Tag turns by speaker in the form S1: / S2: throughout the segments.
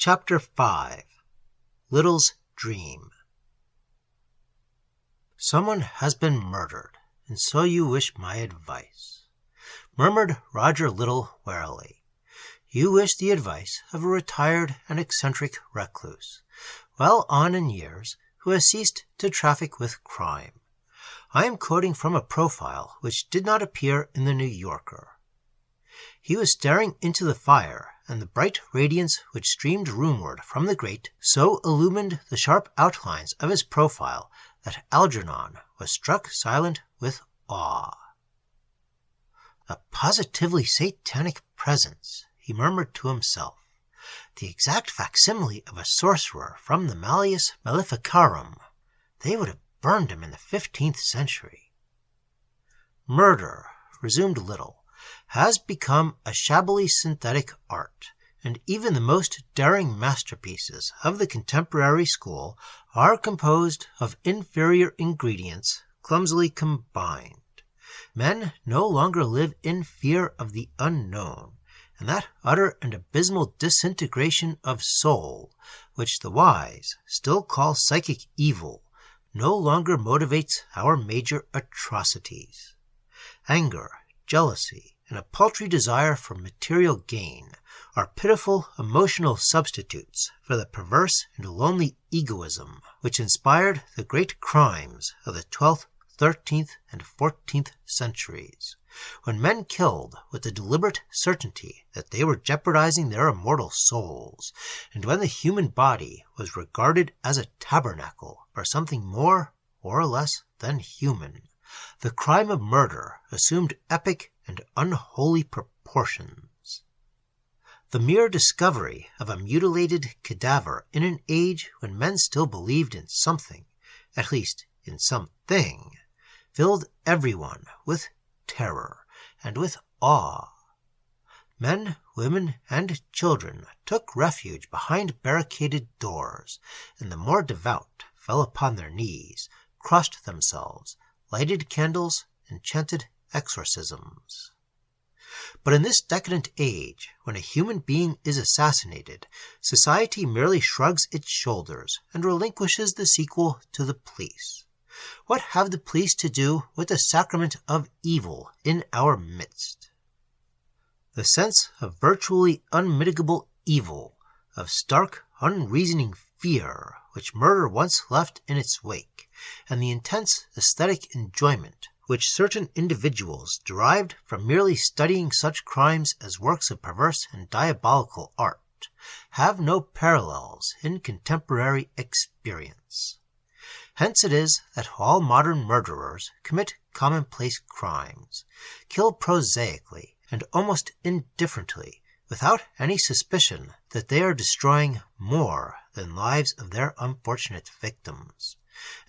S1: Chapter 5 Little's Dream. "Someone has been murdered, and so you wish my advice," murmured Roger Little warily. "You wish the advice of a retired and eccentric recluse, well on in years, who has ceased to traffic with crime. I am quoting from a profile which did not appear in the New Yorker." He was staring into the fire, and the bright radiance which streamed roomward from the grate so illumined the sharp outlines of his profile that Algernon was struck silent with awe. "A positively satanic presence," he murmured to himself. "The exact facsimile of a sorcerer from the Malleus Maleficarum. They would have burned him in the 15th century. "Murder," resumed Little, "has become a shabbily synthetic art, and even the most daring masterpieces of the contemporary school are composed of inferior ingredients clumsily combined. Men no longer live in fear of the unknown, and that utter and abysmal disintegration of soul, which the wise still call psychic evil, no longer motivates our major atrocities. Anger, jealousy, and a paltry desire for material gain are pitiful emotional substitutes for the perverse and lonely egoism which inspired the great crimes of the 12th, 13th, and 14th centuries, when men killed with the deliberate certainty that they were jeopardizing their immortal souls, and when the human body was regarded as a tabernacle for something more or less than human. The crime of murder assumed epic and unholy proportions. The mere discovery of a mutilated cadaver in an age when men still believed in something, at least in something, filled everyone with terror and with awe. Men, women, and children took refuge behind barricaded doors, and the more devout fell upon their knees, crossed themselves, lighted candles, and chanted exorcisms. But in this decadent age, when a human being is assassinated, society merely shrugs its shoulders and relinquishes the sequel to the police. What have the police to do with the sacrament of evil in our midst? The sense of virtually unmitigable evil, of stark, unreasoning fear which murder once left in its wake, and the intense aesthetic enjoyment which certain individuals derived from merely studying such crimes as works of perverse and diabolical art, have no parallels in contemporary experience. Hence it is that all modern murderers commit commonplace crimes, kill prosaically and almost indifferently, without any suspicion that they are destroying more than lives of their unfortunate victims,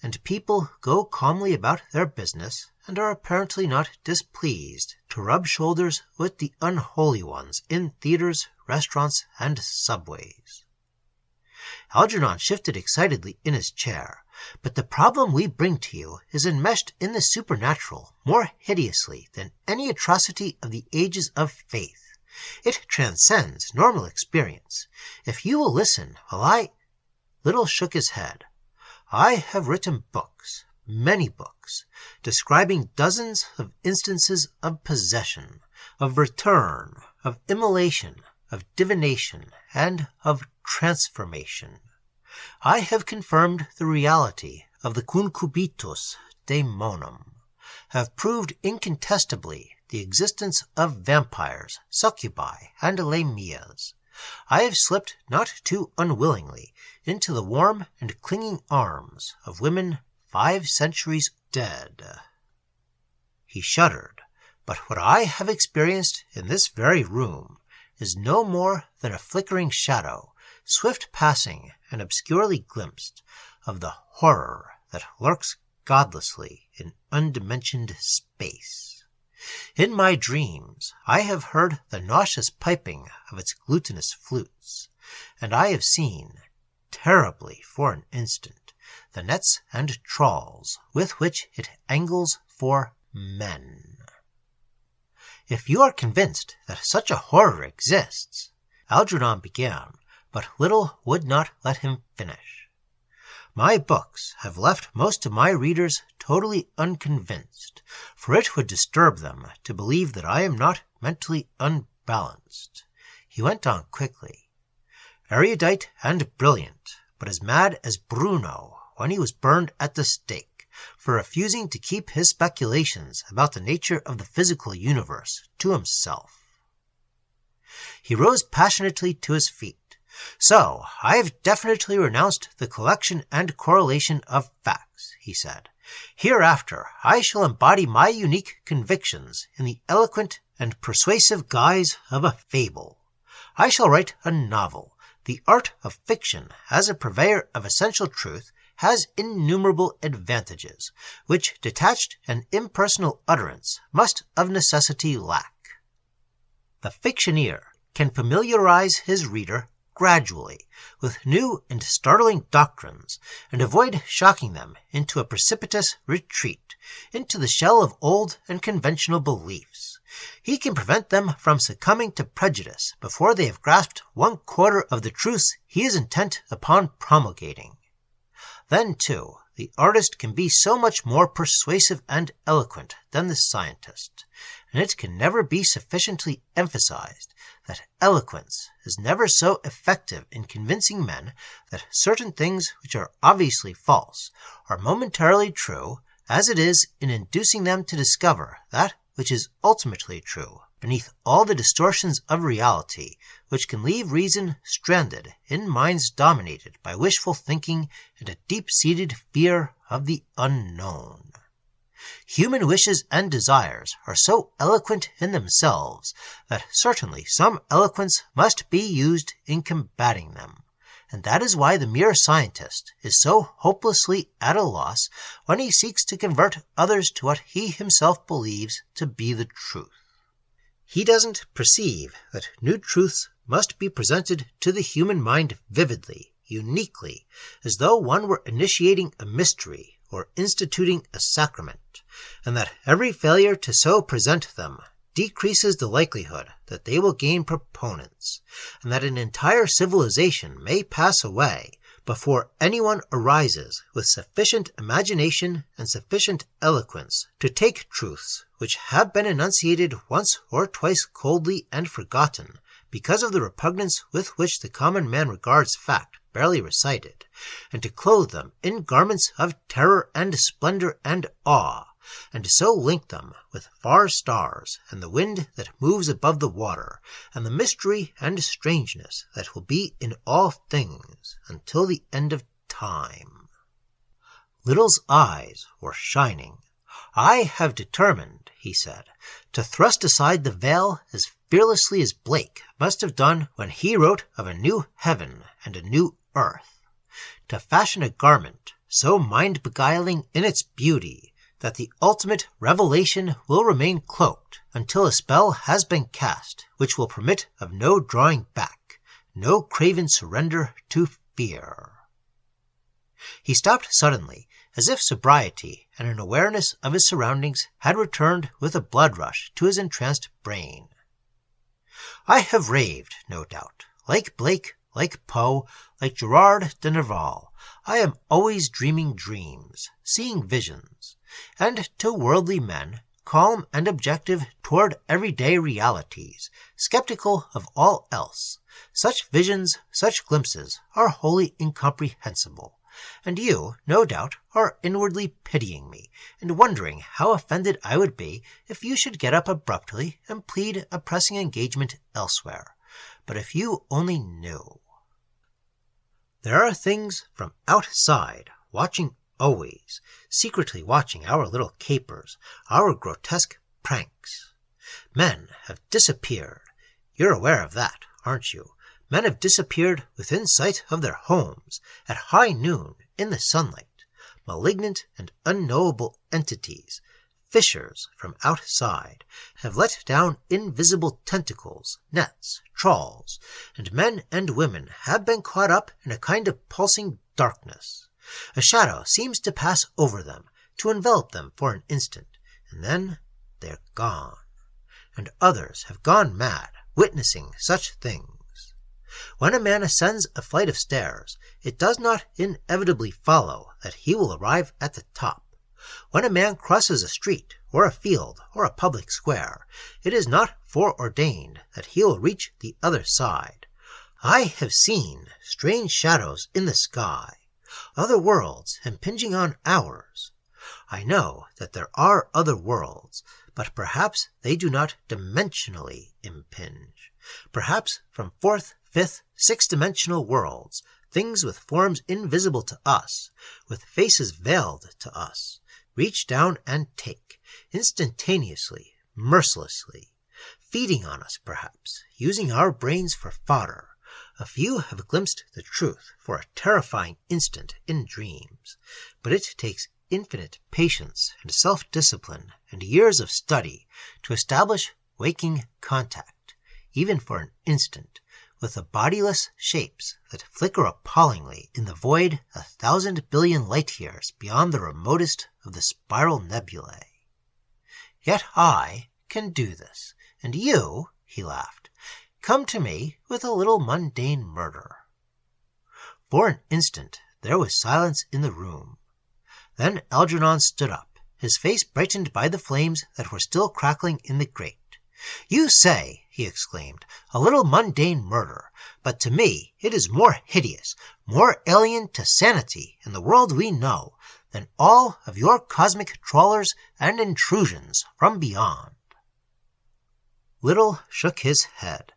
S1: and people go calmly about their business and are apparently not displeased to rub shoulders with the unholy ones in theaters, restaurants, and subways. Algernon shifted excitedly in his chair. "But the problem we bring to you is enmeshed in the supernatural more hideously than any atrocity of the ages of faith. It transcends normal experience. If you will listen while Little shook his head. "I have written books, many books, describing dozens of instances of possession, of return, of immolation, of divination, and of transformation. I have confirmed the reality of the concubitus daemonum, have proved incontestably the existence of vampires, succubi, and lamias. I have slipped not too unwillingly into the warm and clinging arms of women 5 centuries dead." He shuddered. "But what I have experienced in this very room is no more than a flickering shadow, swift passing and obscurely glimpsed, of the horror that lurks godlessly in undimensioned space. In my dreams I have heard the nauseous piping of its glutinous flutes, and I have seen, terribly for an instant, the nets and trawls with which it angles for men." "If you are convinced that such a horror exists," Algernon began, But Little would not let him finish. My books have left most of my readers totally unconvinced, for it would disturb them to believe that I am not mentally unbalanced. He went on quickly. Erudite and brilliant, but as mad as Bruno when he was burned at the stake for refusing to keep his speculations about the nature of the physical universe to himself. He rose passionately to his feet. So, I've definitely renounced the collection and correlation of facts, he said. Hereafter, I shall embody my unique convictions in the eloquent and persuasive guise of a fable. I shall write a novel. The art of fiction, as a purveyor of essential truth, has innumerable advantages, which detached and impersonal utterance must of necessity lack. The fictioneer can familiarize his reader gradually with new and startling doctrines, and avoid shocking them into a precipitous retreat into the shell of old and conventional beliefs. He can prevent them from succumbing to prejudice before they have grasped 1/4 of the truths he is intent upon promulgating. Then, too, the artist can be so much more persuasive and eloquent than the scientist, and it can never be sufficiently emphasized that eloquence is never so effective in convincing men that certain things which are obviously false are momentarily true as it is in inducing them to discover that which is ultimately true beneath all the distortions of reality which can leave reason stranded in minds dominated by wishful thinking and a deep-seated fear of the unknown. Human wishes and desires are so eloquent in themselves that certainly some eloquence must be used in combating them, and that is why the mere scientist is so hopelessly at a loss when he seeks to convert others to what he himself believes to be the truth. He doesn't perceive that new truths must be presented to the human mind vividly, uniquely, as though one were initiating a mystery or instituting a sacrament, and that every failure to so present them decreases the likelihood that they will gain proponents, and that an entire civilization may pass away before anyone arises with sufficient imagination and sufficient eloquence to take truths which have been enunciated once or twice coldly and forgotten because of the repugnance with which the common man regards fact barely recited, and to clothe them in garments of terror and splendor and awe, and to so link them with far stars and the wind that moves above the water, and the mystery and strangeness that will be in all things until the end of time. Little's eyes were shining. I have determined, he said, to thrust aside the veil as fearlessly as Blake must have done when he wrote of a new heaven and a new earth, to fashion a garment so mind-beguiling in its beauty that the ultimate revelation will remain cloaked until a spell has been cast which will permit of no drawing back, no craven surrender to fear. He stopped suddenly, as if sobriety and an awareness of his surroundings had returned with a blood rush to his entranced brain. I have raved, no doubt, like Blake, like Poe, like Gerard de Nerval. I am always dreaming dreams, seeing visions, and to worldly men, calm and objective toward everyday realities, skeptical of all else, such visions, such glimpses are wholly incomprehensible. And you, no doubt, are inwardly pitying me, and wondering how offended I would be if you should get up abruptly and plead a pressing engagement elsewhere. But if you only knew. There are things from outside, watching always, secretly watching our little capers, our grotesque pranks. Men have disappeared. You're aware of that, aren't you? Men have disappeared within sight of their homes, at high noon, in the sunlight, malignant and unknowable entities, fishers from outside, have let down invisible tentacles, nets, trawls, and men and women have been caught up in a kind of pulsing darkness. A shadow seems to pass over them, to envelop them for an instant, and then they're gone. And others have gone mad, witnessing such things. When a man ascends a flight of stairs, it does not inevitably follow that he will arrive at the top. When a man crosses a street, or a field, or a public square, it is not foreordained that he will reach the other side. I have seen strange shadows in the sky, other worlds impinging on ours. I know that there are other worlds, but perhaps they do not dimensionally impinge. Perhaps from fourth, fifth, sixth-dimensional worlds, things with forms invisible to us, with faces veiled to us, reach down and take, instantaneously, mercilessly, feeding on us perhaps, using our brains for fodder. A few have glimpsed the truth for a terrifying instant in dreams, but it takes infinite patience and self-discipline and years of study to establish waking contact, even for an instant, with the bodiless shapes that flicker appallingly in the void 1,000 billion light-years beyond the remotest of the spiral nebulae. Yet I can do this, and you, he laughed, come to me with a little mundane murder. For an instant there was silence in the room. Then Algernon stood up, his face brightened by the flames that were still crackling in the grate. "You say," he exclaimed, "a little mundane murder, but to me it is more hideous, more alien to sanity in the world we know, than all of your cosmic trawlers and intrusions from beyond." Little shook his head.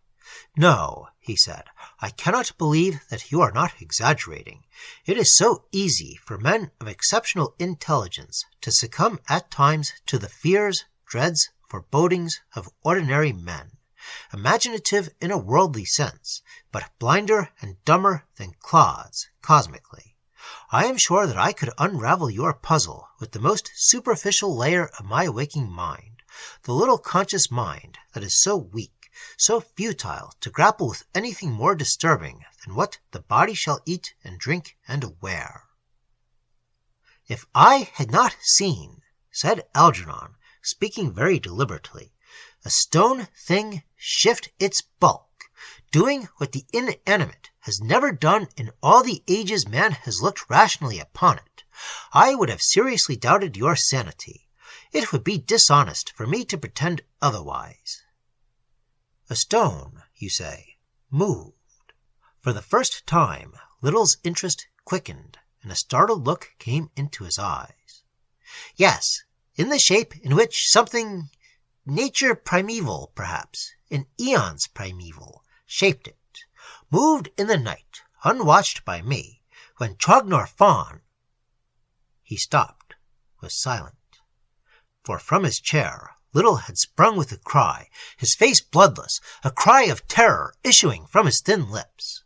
S1: "No," he said, "I cannot believe that you are not exaggerating. It is so easy for men of exceptional intelligence to succumb at times to the fears, dreads, forebodings of ordinary men, imaginative in a worldly sense, but blinder and dumber than clods cosmically. I am sure that I could unravel your puzzle with the most superficial layer of my waking mind, the little conscious mind that is so weak, so futile to grapple with anything more disturbing than what the body shall eat and drink and wear." "If I had not seen," said Algernon, speaking very deliberately, "a stone thing shift its bulk, doing what the inanimate has never done in all the ages man has looked rationally upon it, I would have seriously doubted your sanity. It would be dishonest for me to pretend otherwise." "A stone, you say, moved." For the first time, Little's interest quickened, and a startled look came into his eyes. "Yes, in the shape in which something, nature primeval perhaps, in eons primeval, shaped it, moved in the night, unwatched by me, when Chognor Fawn—" He stopped, was silent. For from his chair Little had sprung with a cry, his face bloodless, a cry of terror issuing from his thin lips.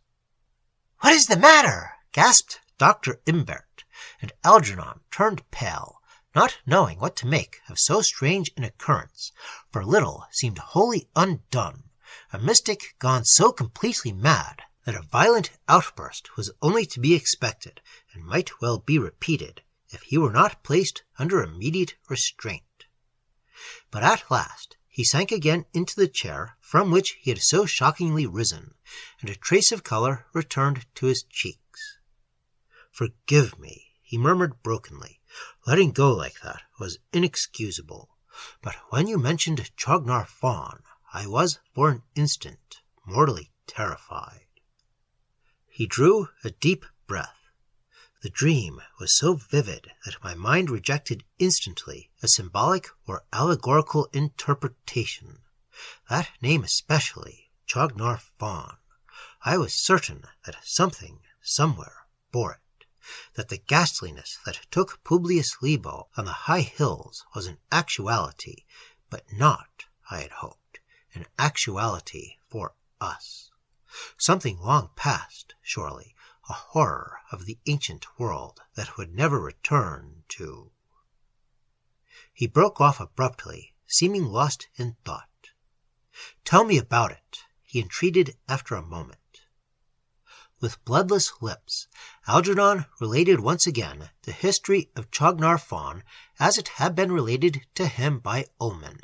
S1: "What is the matter?" gasped Dr. Imbert, and Algernon turned pale, not knowing what to make of so strange an occurrence, for Little seemed wholly undone, a mystic gone so completely mad that a violent outburst was only to be expected, and might well be repeated, if he were not placed under immediate restraint. But at last he sank again into the chair from which he had so shockingly risen, and a trace of color returned to his cheeks. "Forgive me," he murmured brokenly. "Letting go like that was inexcusable. But when you mentioned Chognor Fawn, I was, for an instant, mortally terrified." He drew a deep breath. The dream was so vivid that my mind rejected instantly a symbolic or allegorical interpretation. That name especially, Chognor Fawn. I was certain that something, somewhere, bore it, that the ghastliness that took Publius Lebo on the high hills was an actuality, but not, I had hoped, an actuality for us. Something long past, surely, a horror of the ancient world that would never return to— He broke off abruptly, seeming lost in thought. "Tell me about it," he entreated after a moment. With bloodless lips, Algernon related once again the history of Chognor Fawn as it had been related to him by Ullman,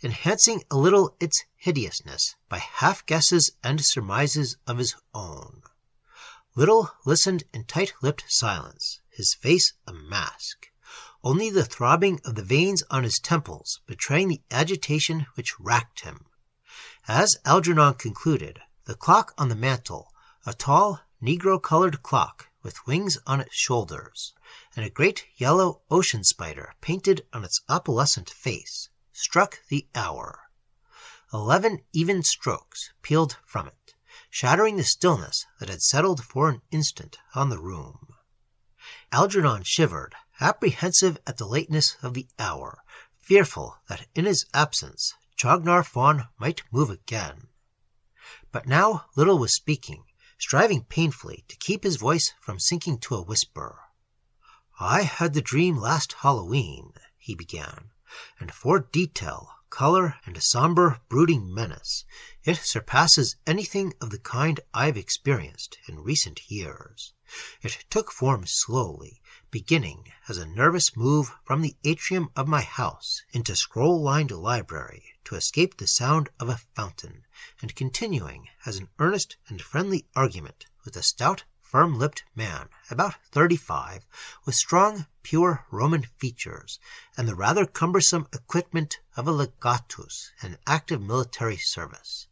S1: enhancing a little its hideousness by half-guesses and surmises of his own. Little listened in tight-lipped silence, his face a mask, only the throbbing of the veins on his temples betraying the agitation which racked him. As Algernon concluded, the clock on the mantel, a tall, negro-colored clock with wings on its shoulders, and a great yellow ocean spider painted on its opalescent face, struck the hour. 11 even strokes pealed from it, shattering the stillness that had settled for an instant on the room. Algernon shivered, apprehensive at the lateness of the hour, fearful that in his absence Chognar Fawn might move again. But now Little was speaking, striving painfully to keep his voice from sinking to a whisper. "I had the dream last Halloween," he began, "and for detail, color, and somber, brooding menace, it surpasses anything of the kind I've experienced in recent years. It took form slowly, beginning as a nervous move from the atrium of my house into scroll-lined library to escape the sound of a fountain, and continuing as an earnest and friendly argument with a stout, firm-lipped man about 35, with strong, pure Roman features, and the rather cumbersome equipment of a legatus in active military service.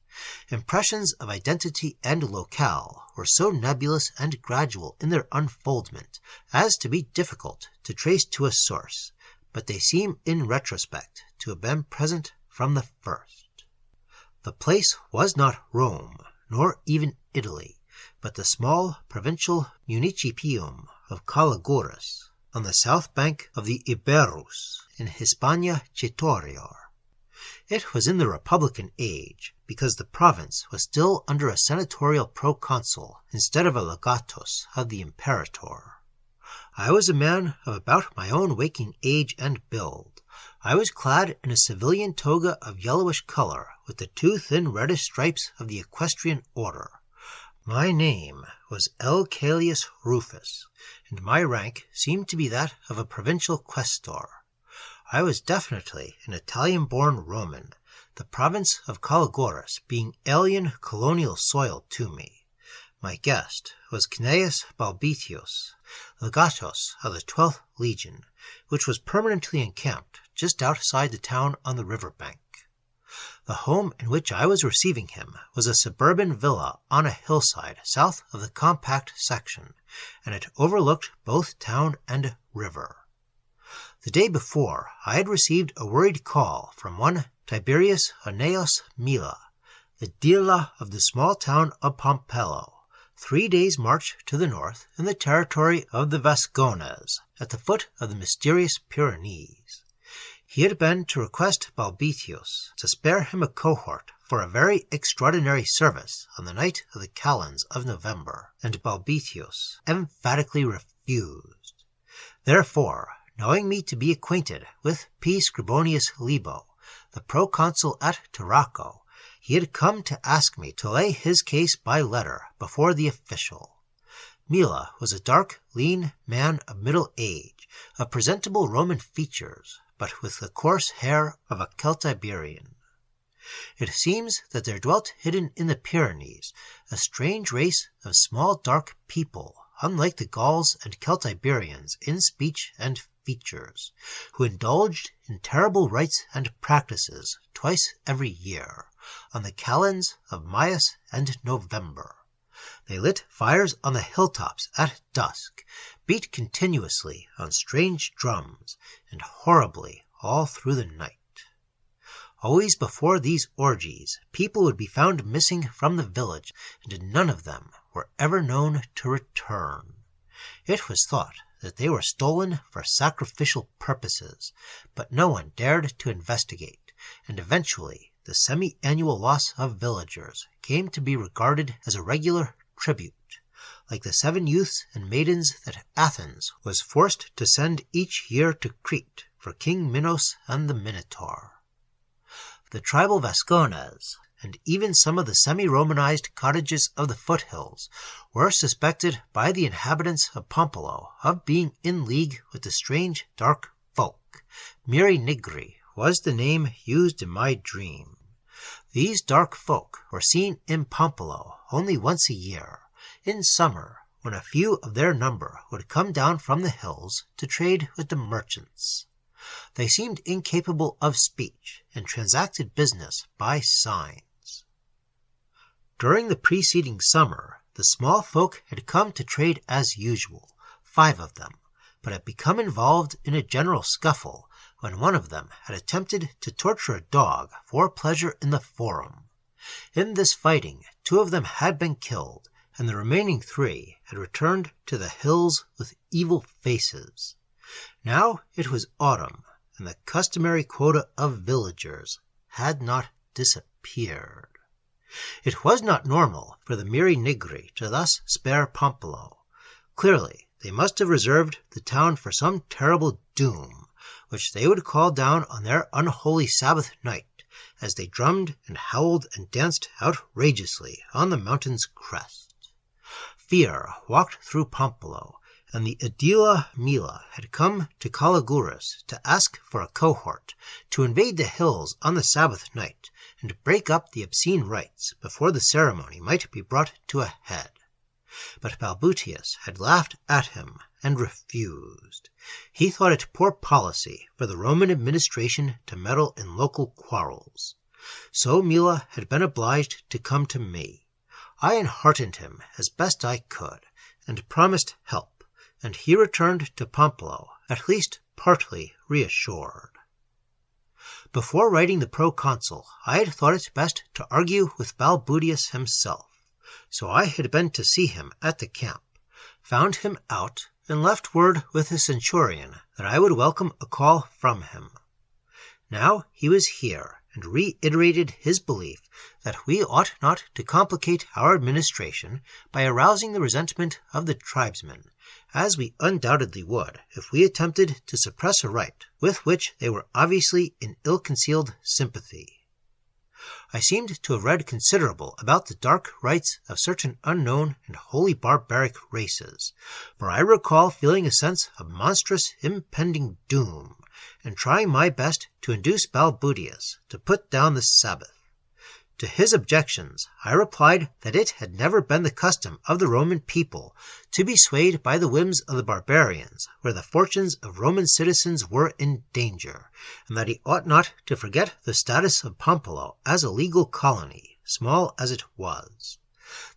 S1: Impressions of identity and locale were so nebulous and gradual in their unfoldment as to be difficult to trace to a source, but they seem in retrospect to have been present from the first. The place was not Rome, nor even Italy, but the small provincial municipium of Calagurris, on the south bank of the Iberus, in Hispania Citerior. It was in the Republican age, because the province was still under a senatorial proconsul instead of a legatus of the imperator. I was a man of about my own waking age and build. I was clad in a civilian toga of yellowish color, with the 2 thin reddish stripes of the equestrian order. My name was L. Caelius Rufus, and my rank seemed to be that of a provincial questor. I was definitely an Italian-born Roman, the province of Calagurris being alien colonial soil to me. My guest was Cnaeus Balbitius, legatus of the 12th Legion, which was permanently encamped just outside the town on the river bank. The home in which I was receiving him was a suburban villa on a hillside south of the compact section, and it overlooked both town and river. The day before, I had received a worried call from one Tiberius Aeneas Mila, the Dilla of the small town of Pompello, 3 days' march to the north in the territory of the Vascones, at the foot of the mysterious Pyrenees. He had been to request Balbitius to spare him a cohort for a very extraordinary service on the night of the calends of November, and Balbitius emphatically refused. Therefore, knowing me to be acquainted with P. Scribonius Libo, the proconsul at Tarraco, he had come to ask me to lay his case by letter before the official. Mila was a dark, lean man of middle age, of presentable Roman features, but with the coarse hair of a Celtiberian. It seems that there dwelt hidden in the Pyrenees a strange race of small dark people, unlike the Gauls and Celtiberians in speech and features, who indulged in terrible rites and practices twice every year, on the calends of Maius and November. They lit fires on the hilltops at dusk, beat continuously on strange drums, and horribly all through the night. Always before these orgies, people would be found missing from the village, and none of them were ever known to return. It was thought that they were stolen for sacrificial purposes, but no one dared to investigate, and eventually the semi-annual loss of villagers came to be regarded as a regular tribute, like the 7 youths and maidens that Athens was forced to send each year to Crete for King Minos and the Minotaur. The tribal Vascones, and even some of the semi-Romanized cottages of the foothills, were suspected by the inhabitants of Pompello of being in league with the strange dark folk, Miri Nigri, was the name used in my dream. These dark folk were seen in Pampolo only once a year, in summer, when a few of their number would come down from the hills to trade with the merchants. They seemed incapable of speech and transacted business by signs. During the preceding summer, the small folk had come to trade as usual, 5 of them, but had become involved in a general scuffle when one of them had attempted to torture a dog for pleasure in the forum. In this fighting, 2 of them had been killed, and the remaining 3 had returned to the hills with evil faces. Now it was autumn, and the customary quota of villagers had not disappeared. It was not normal for the Miri Nigri to thus spare Pampolo. Clearly, they must have reserved the town for some terrible doom, which they would call down on their unholy Sabbath night, as they drummed and howled and danced outrageously on the mountain's crest. Fear walked through Pampolo, and the Edila Mila had come to Caliguras to ask for a cohort to invade the hills on the Sabbath night and break up the obscene rites before the ceremony might be brought to a head. But Balbutius had laughed at him and refused. He thought it poor policy for the Roman administration to meddle in local quarrels. So Mila had been obliged to come to me. I enheartened him as best I could, and promised help, and he returned to Pampolo, at least partly reassured. Before writing the proconsul, I had thought it best to argue with Balbutius himself, so I had been to see him at the camp, found him out, and left word with the centurion that I would welcome a call from him. Now he was here, and reiterated his belief that we ought not to complicate our administration by arousing the resentment of the tribesmen, as we undoubtedly would if we attempted to suppress a right with which they were obviously in ill-concealed sympathy. I seemed to have read considerable about the dark rites of certain unknown and wholly barbaric races, for I recall feeling a sense of monstrous impending doom, and trying my best to induce Balbutius to put down the Sabbath. To his objections I replied that it had never been the custom of the Roman people to be swayed by the whims of the barbarians where the fortunes of Roman citizens were in danger, and that he ought not to forget the status of Pampolo as a legal colony, small as it was.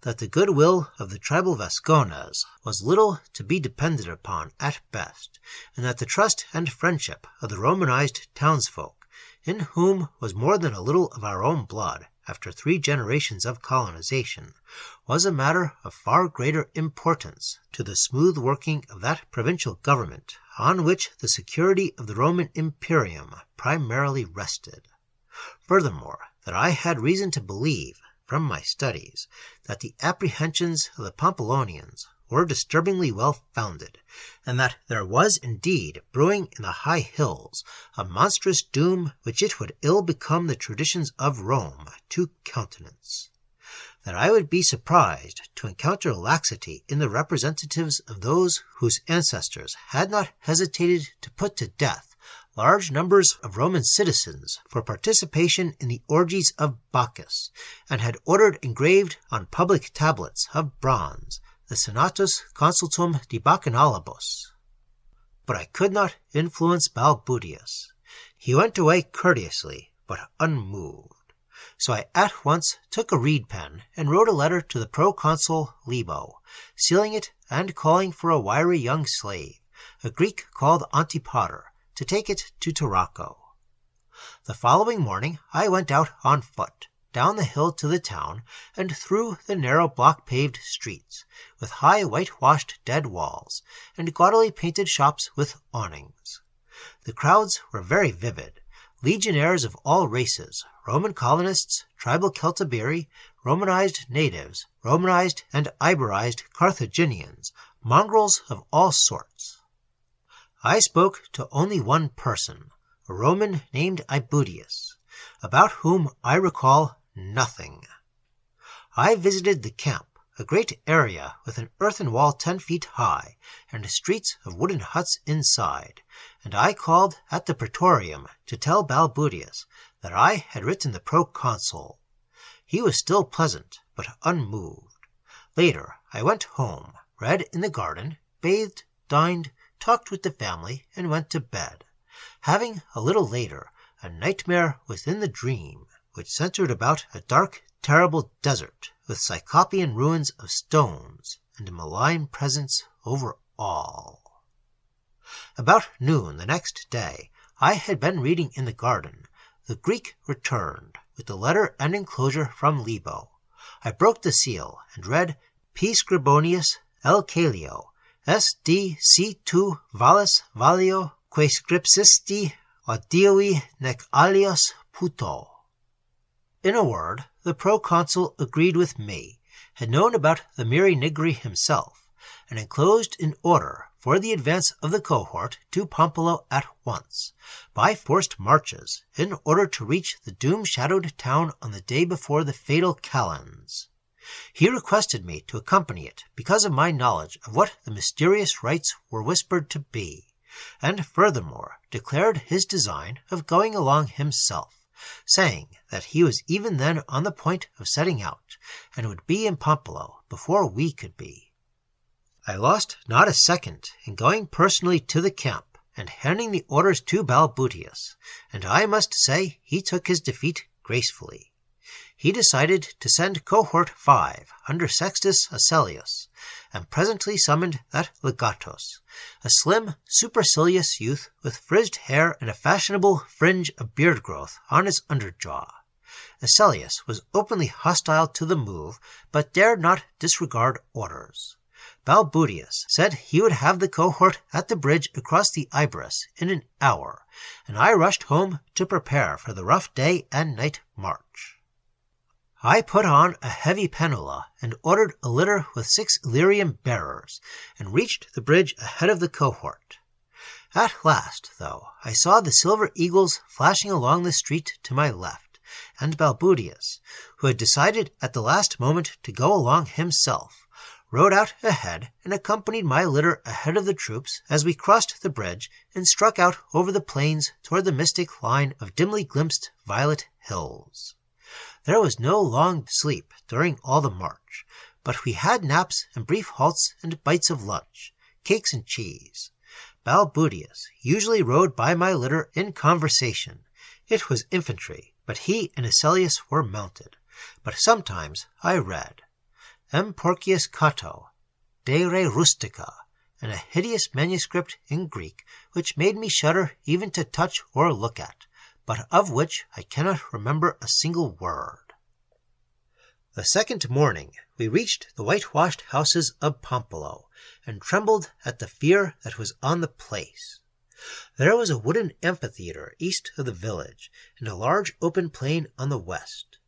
S1: That the goodwill of the tribal Vascones was little to be depended upon at best, and that the trust and friendship of the Romanized townsfolk, in whom was more than a little of our own blood, after 3 generations of colonization, was a matter of far greater importance to the smooth working of that provincial government on which the security of the Roman Imperium primarily rested. Furthermore, that I had reason to believe, from my studies, that the apprehensions of the Pampelonians were disturbingly well-founded, and that there was indeed brewing in the high hills a monstrous doom which it would ill become the traditions of Rome to countenance. That I would be surprised to encounter laxity in the representatives of those whose ancestors had not hesitated to put to death large numbers of Roman citizens for participation in the orgies of Bacchus, and had ordered engraved on public tablets of bronze the Senatus Consultum de Bacchanalibus. But I could not influence Balbutius. He went away courteously, but unmoved. So I at once took a reed pen and wrote a letter to the proconsul Libo, sealing it and calling for a wiry young slave, a Greek called Antipater, to take it to Tarraco. The following morning I went out on foot, down the hill to the town, and through the narrow block-paved streets, with high whitewashed dead walls, and gaudily painted shops with awnings. The crowds were very vivid, legionnaires of all races, Roman colonists, tribal Celtiberi, Romanized natives, Romanized and Iberized Carthaginians, mongrels of all sorts. I spoke to only one person, a Roman named Ibudius, about whom I recall nothing. I visited the camp, a great area with an earthen wall 10 feet high, and streets of wooden huts inside, and I called at the praetorium to tell Balbudius that I had written the proconsul. He was still pleasant, but unmoved. Later I went home, read in the garden, bathed, dined, talked with the family, and went to bed, having a little later a nightmare within the dream, which centered about a dark, terrible desert with cyclopean ruins of stones and a malign presence over all. About noon the next day, I had been reading in the garden. The Greek returned with the letter and enclosure from Libo. I broke the seal and read, P. Scribonius L. Calio, S.D. C. tu valis valio, que scripsisti audiovi nec alios puto. In a word, the proconsul agreed with me, had known about the Miri-Nigri himself, and enclosed an order for the advance of the cohort to Pompeii at once, by forced marches, in order to reach the doom-shadowed town on the day before the fatal calends. He requested me to accompany it because of my knowledge of what the mysterious rites were whispered to be, and furthermore declared his design of going along himself, saying that he was even then on the point of setting out, and would be in Pompeii before we could be. I lost not a second in going personally to the camp and handing the orders to Balbudius, and I must say he took his defeat gracefully. He decided to send cohort 5 under Sextus Asellius, and presently summoned that legatus, a slim, supercilious youth with frizzed hair and a fashionable fringe of beard growth on his underjaw. Asellius was openly hostile to the move, but dared not disregard orders. Balbudius said he would have the cohort at the bridge across the Iberus in an hour, and I rushed home to prepare for the rough day and night march. I put on a heavy penula and ordered a litter with 6 Illyrian bearers, and reached the bridge ahead of the cohort. At last, though, I saw the silver eagles flashing along the street to my left, and Balbudius, who had decided at the last moment to go along himself, rode out ahead and accompanied my litter ahead of the troops as we crossed the bridge and struck out over the plains toward the mystic line of dimly glimpsed violet hills. There was no long sleep during all the march, but we had naps and brief halts and bites of lunch, cakes and cheese. Balbudius usually rode by my litter in conversation. It was infantry, but he and Asellius were mounted. But sometimes I read M. Porcius Cato, De Re Rustica, and a hideous manuscript in Greek which made me shudder even to touch or look at, but of which I cannot remember a single word. The second morning we reached the whitewashed houses of Pompeii, and trembled at the fear that was on the place. There was a wooden amphitheatre east of the village, and a large open plain on the west.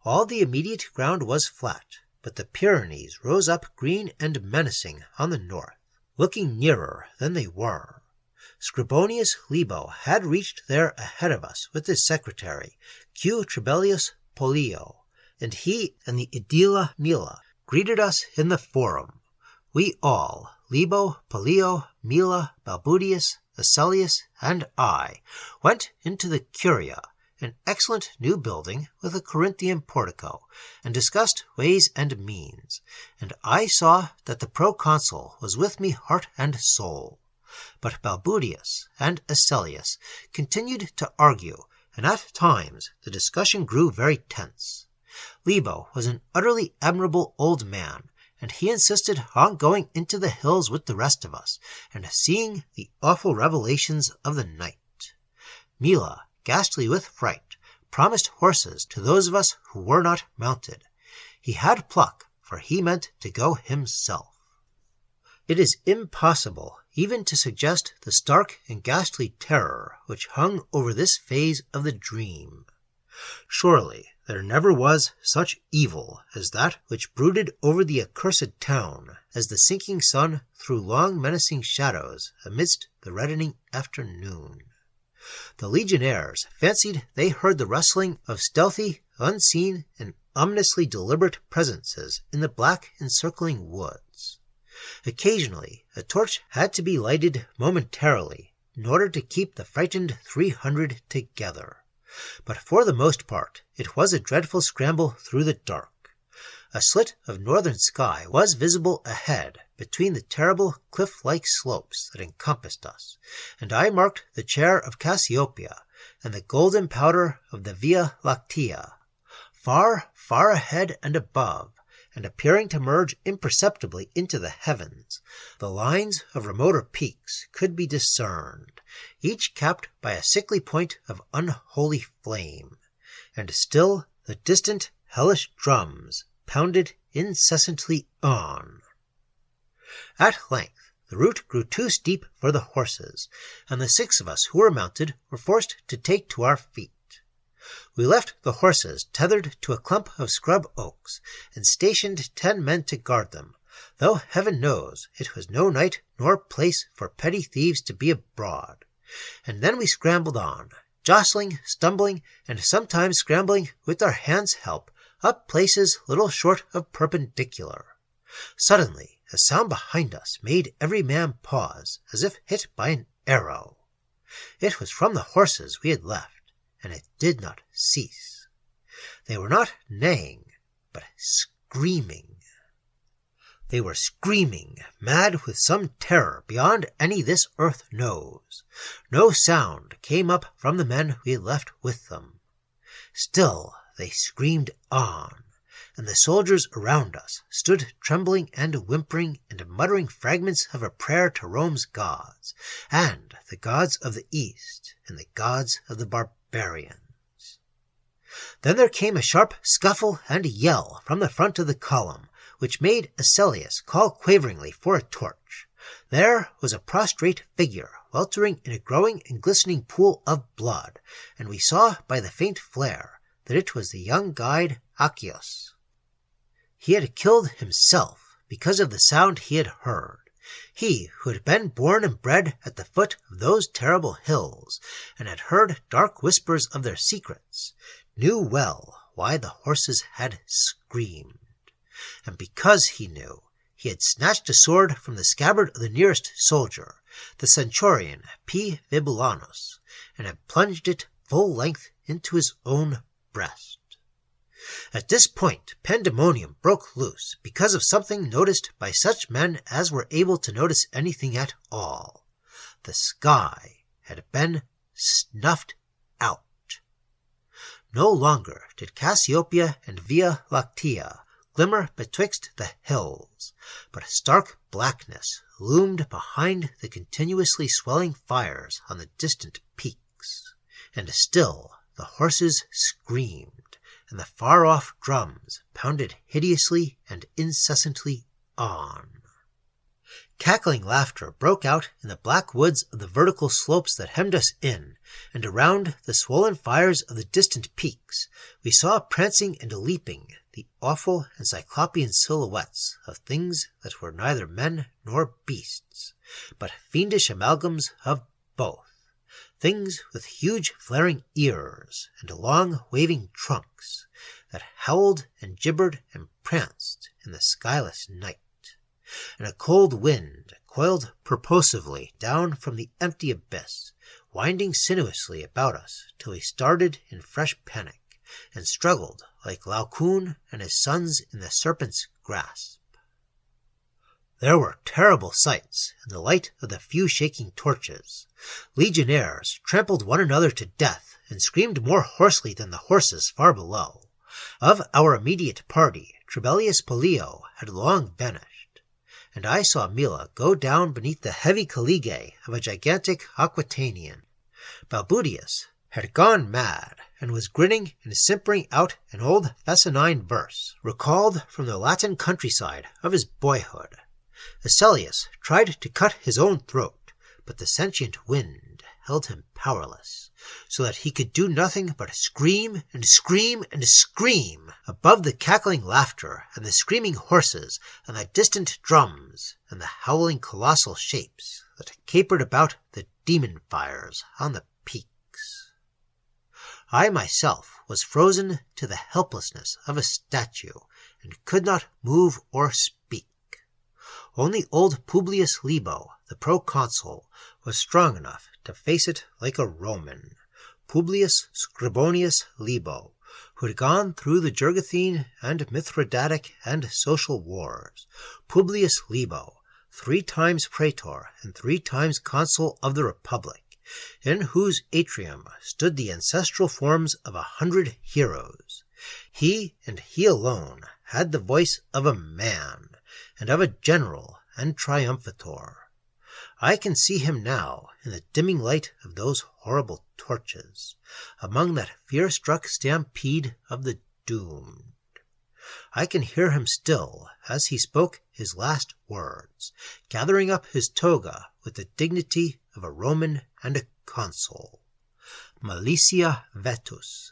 S1: All the immediate ground was flat, but the Pyrenees rose up green and menacing on the north, looking nearer than they were. Scribonius Libo had reached there ahead of us with his secretary, Q. Trebellius Pollio, and he and the Edila Mila greeted us in the forum. We all, Libo, Pollio, Mila, Balbudius, Asellius, and I, went into the Curia, an excellent new building with a Corinthian portico, and discussed ways and means, and I saw that the proconsul was with me heart and soul. But Balbudius and Asellius continued to argue, and at times the discussion grew very tense. Libo was an utterly admirable old man, and he insisted on going into the hills with the rest of us, and seeing the awful revelations of the night. Mila, ghastly with fright, promised horses to those of us who were not mounted. He had pluck, for he meant to go himself. It is impossible even to suggest the stark and ghastly terror which hung over this phase of the dream. Surely there never was such evil as that which brooded over the accursed town as the sinking sun threw long menacing shadows amidst the reddening afternoon. The legionnaires fancied they heard the rustling of stealthy, unseen, and ominously deliberate presences in the black encircling woods. Occasionally, a torch had to be lighted momentarily in order to keep the frightened 300 together. But for the most part, it was a dreadful scramble through the dark. A slit of northern sky was visible ahead between the terrible cliff-like slopes that encompassed us, and I marked the chair of Cassiopeia and the golden powder of the Via Lactea. Far, far ahead and above, and appearing to merge imperceptibly into the heavens, the lines of remoter peaks could be discerned, each capped by a sickly point of unholy flame, and still the distant hellish drums pounded incessantly on. At length the route grew too steep for the horses, and the 6 of us who were mounted were forced to take to our feet. We left the horses tethered to a clump of scrub oaks, and stationed 10 men to guard them, though heaven knows it was no night nor place for petty thieves to be abroad. And then we scrambled on, jostling, stumbling, and sometimes scrambling with our hands' help up places little short of perpendicular. Suddenly a sound behind us made every man pause, as if hit by an arrow. It was from the horses we had left, and it did not cease. They were not neighing, but screaming. They were screaming, mad with some terror beyond any this earth knows. No sound came up from the men we had left with them. Still they screamed on, and the soldiers around us stood trembling and whimpering and muttering fragments of a prayer to Rome's gods, and the gods of the East, and the gods of the barbarians. Then there came a sharp scuffle and yell from the front of the column, which made Asellius call quaveringly for a torch. There was a prostrate figure weltering in a growing and glistening pool of blood, and we saw by the faint flare that it was the young guide Accius. He had killed himself because of the sound he had heard. He, who had been born and bred at the foot of those terrible hills, and had heard dark whispers of their secrets, knew well why the horses had screamed. And because he knew, he had snatched a sword from the scabbard of the nearest soldier, the centurion P. Vibulanus, and had plunged it full length into his own breast. At this point pandemonium broke loose because of something noticed by such men as were able to notice anything at all. The sky had been snuffed out. No longer did Cassiopeia and Via Lactea glimmer betwixt the hills, but stark blackness loomed behind the continuously swelling fires on the distant peaks, and still the horses screamed, and the far-off drums pounded hideously and incessantly on. Cackling laughter broke out in the black woods of the vertical slopes that hemmed us in, and around the swollen fires of the distant peaks we saw prancing and leaping the awful and cyclopean silhouettes of things that were neither men nor beasts, but fiendish amalgams of both. Things with huge flaring ears and long waving trunks that howled and gibbered and pranced in the skyless night, and a cold wind coiled purposively down from the empty abyss, winding sinuously about us till we started in fresh panic, and struggled like Laocoon and his sons in the serpent's grasp. There were terrible sights in the light of the few shaking torches. Legionnaires trampled one another to death and screamed more hoarsely than the horses far below. Of our immediate party, Trebellius Pollio had long vanished, and I saw Mila go down beneath the heavy collegae of a gigantic Aquitanian. Balbudius had gone mad, and was grinning and simpering out an old Fescennine verse, recalled from the Latin countryside of his boyhood. Asellius tried to cut his own throat, but the sentient wind held him powerless, so that he could do nothing but scream and scream and scream above the cackling laughter and the screaming horses and the distant drums and the howling colossal shapes that capered about the demon fires on the peaks. I myself was frozen to the helplessness of a statue, and could not move or speak. Only old Publius Libo, the proconsul, was strong enough to face it like a Roman. Publius Scribonius Libo, who had gone through the Jugurthine and Mithridatic and social wars. Publius Libo, 3 times praetor and 3 times consul of the Republic, in whose atrium stood the ancestral forms of 100 heroes. He, and he alone, had the voice of a man, and of a general and triumphator. I can see him now, in the dimming light of those horrible torches, among that fear-struck stampede of the doomed. I can hear him still, as he spoke his last words, gathering up his toga with the dignity of a Roman and a consul. Malicia vetus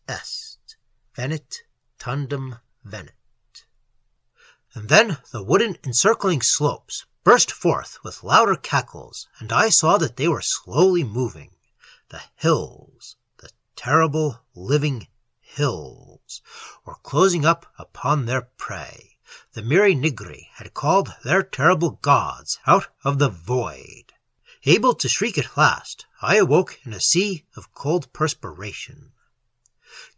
S1: est, venit tandem venit. And then the wooden encircling slopes burst forth with louder cackles, and I saw that they were slowly moving. The hills, the terrible living hills, were closing up upon their prey. The Miri Nigri had called their terrible gods out of the void. Able to shriek at last, I awoke in a sea of cold perspiration.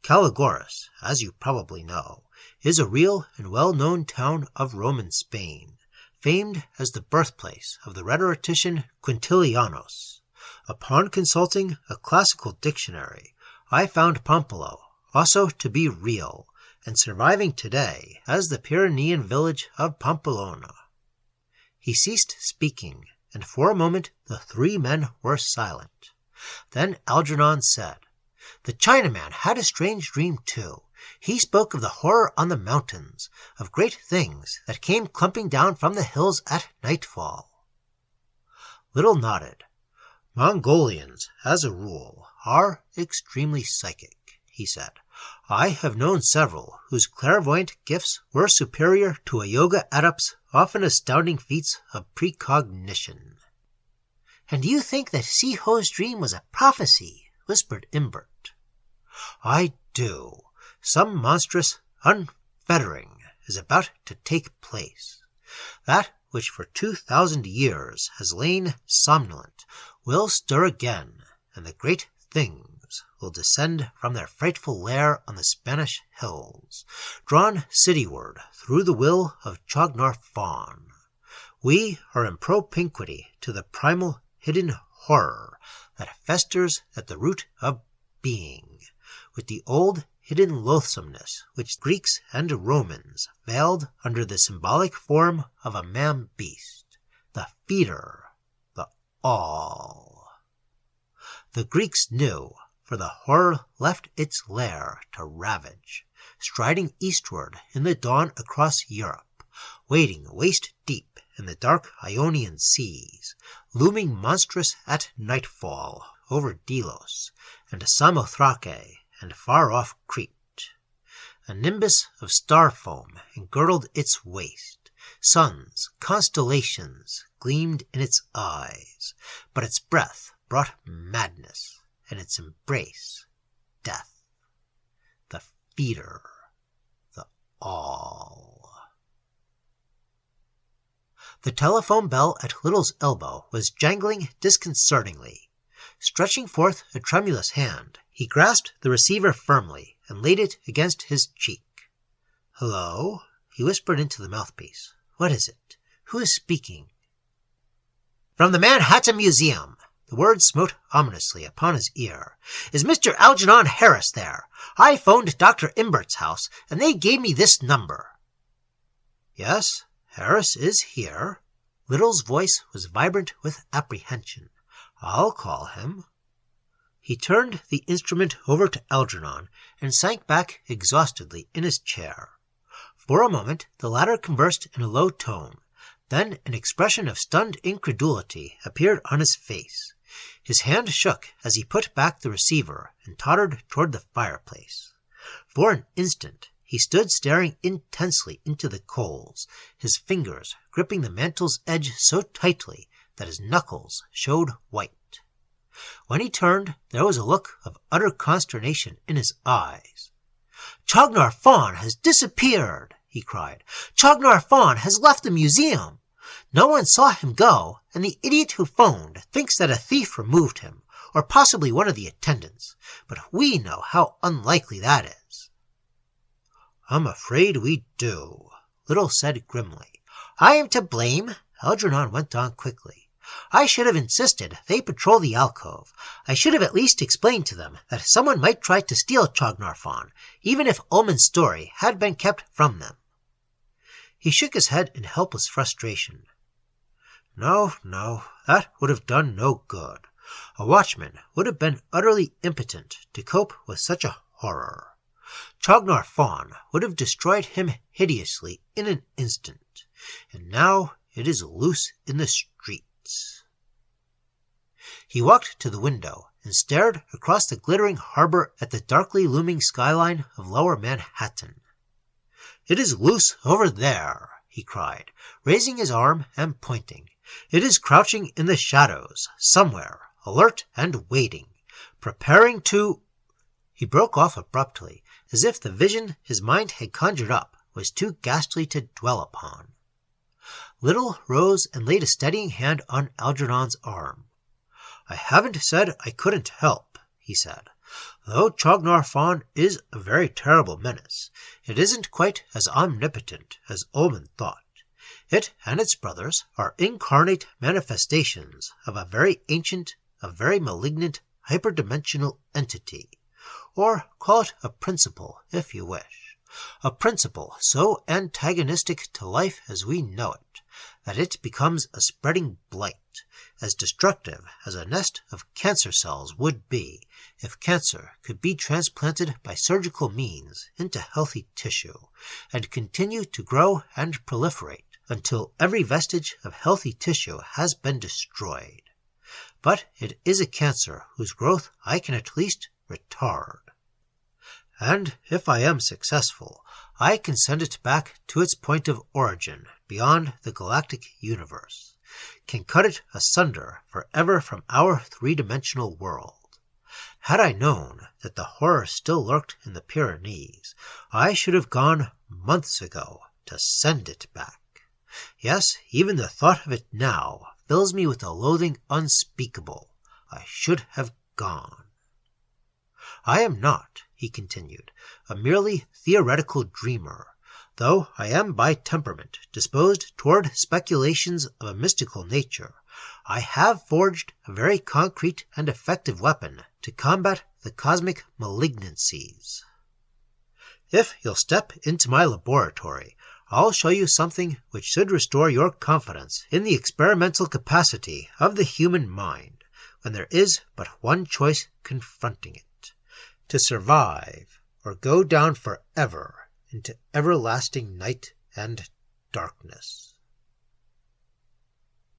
S1: Caligoris, as you probably know, is a real and well-known town of Roman Spain, famed as the birthplace of the rhetorician Quintilianus. Upon consulting a classical dictionary, I found Pompeii also to be real, and surviving today as the Pyrenean village of Pamplona. He ceased speaking, and for a moment the 3 men were silent. Then Algernon said, "The Chinaman had a strange dream too. He spoke of the horror on the mountains, of great things that came clumping down from the hills at nightfall." Little nodded. "Mongolians, as a rule, are extremely psychic," he said. "I have known several whose clairvoyant gifts were superior to a yoga adept's often astounding feats of precognition." "And you think that Si-Ho's dream was a prophecy?" whispered Imbert. "I do. Some monstrous unfettering is about to take place. That which for 2,000 years has lain somnolent will stir again, and the great things will descend from their frightful lair on the Spanish hills, drawn cityward through the will of Chognar Fawn. We are in propinquity to the primal hidden horror that festers at the root of being, with the old hidden loathsomeness which Greeks and Romans veiled under the symbolic form of a man-beast, the feeder, the all. The Greeks knew, for the horror left its lair to ravage, striding eastward in the dawn across Europe, wading waist-deep in the dark Ionian seas, looming monstrous at nightfall over Delos and Samothrake and far-off Crete. A nimbus of star foam engirdled its waist. Suns, constellations gleamed in its eyes, but its breath brought madness, and its embrace death. The feeder, the all. The telephone bell at Little's elbow was jangling disconcertingly. Stretching forth a tremulous hand, he grasped the receiver firmly and laid it against his cheek. "Hello?" he whispered into the mouthpiece. "What is it? Who is speaking?" "From the Manhattan Museum." The word smote ominously upon his ear. "Is Mr. Algernon Harris there? I phoned Dr. Imbert's house, and they gave me this number." "Yes, Harris is here." Little's voice was vibrant with apprehension. "I'll call him." He turned the instrument over to Algernon and sank back exhaustedly in his chair. For a moment the latter conversed in a low tone. Then an expression of stunned incredulity appeared on his face. His hand shook as he put back the receiver and tottered toward the fireplace. For an instant he stood staring intensely into the coals, his fingers gripping the mantle's edge so tightly that his knuckles showed white. When he turned, there was a look of utter consternation in his eyes. "Chognar Fawn has disappeared!" he cried. "Chognar Fawn has left the museum! No one saw him go, and the idiot who phoned thinks that a thief removed him, or possibly one of the attendants, but we know how unlikely that is." "I'm afraid we do," Little said grimly. "I am to blame," Algernon went on quickly. "I should have insisted they patrol the alcove. I should have at least explained to them that someone might try to steal Chognar Fawn, even if Ullman's story had been kept from them." He shook his head in helpless frustration. No, that would have done no good. A watchman would have been utterly impotent to cope with such a horror. Chognar Fawn would have destroyed him hideously in an instant, and now it is loose in the streets. He walked to the window and stared across the glittering harbor at the darkly looming skyline of Lower Manhattan. "It is loose over there," he cried, raising his arm and pointing. "It is crouching in the shadows, somewhere, alert and waiting, preparing to—" He broke off abruptly, as if the vision his mind had conjured up was too ghastly to dwell upon. Little rose and laid a steadying hand on Algernon's arm. "I haven't said I couldn't help," he said. "Though Chognar Fawn is a very terrible menace, it isn't quite as omnipotent as Ullman thought. It and its brothers are incarnate manifestations of a very ancient, a very malignant, hyperdimensional entity. Or call it a principle, if you wish. A principle so antagonistic to life as we know it, that it becomes a spreading blight, as destructive as a nest of cancer cells would be if cancer could be transplanted by surgical means into healthy tissue, and continue to grow and proliferate until every vestige of healthy tissue has been destroyed. But it is a cancer whose growth I can at least retard. And if I am successful, I can send it back to its point of origin beyond the galactic universe, can cut it asunder forever from our three-dimensional world. Had I known that the horror still lurked in the Pyrenees, I should have gone months ago to send it back. Yes, even the thought of it now fills me with a loathing unspeakable. I should have gone. I am not, he continued, a merely theoretical dreamer, though I am by temperament disposed toward speculations of a mystical nature. I have forged a very concrete and effective weapon to combat the cosmic malignancies. If you'll step into my laboratory, I'll show you something which should restore your confidence in the experimental capacity of the human mind, when there is but one choice confronting it: to survive or go down forever into everlasting night and darkness.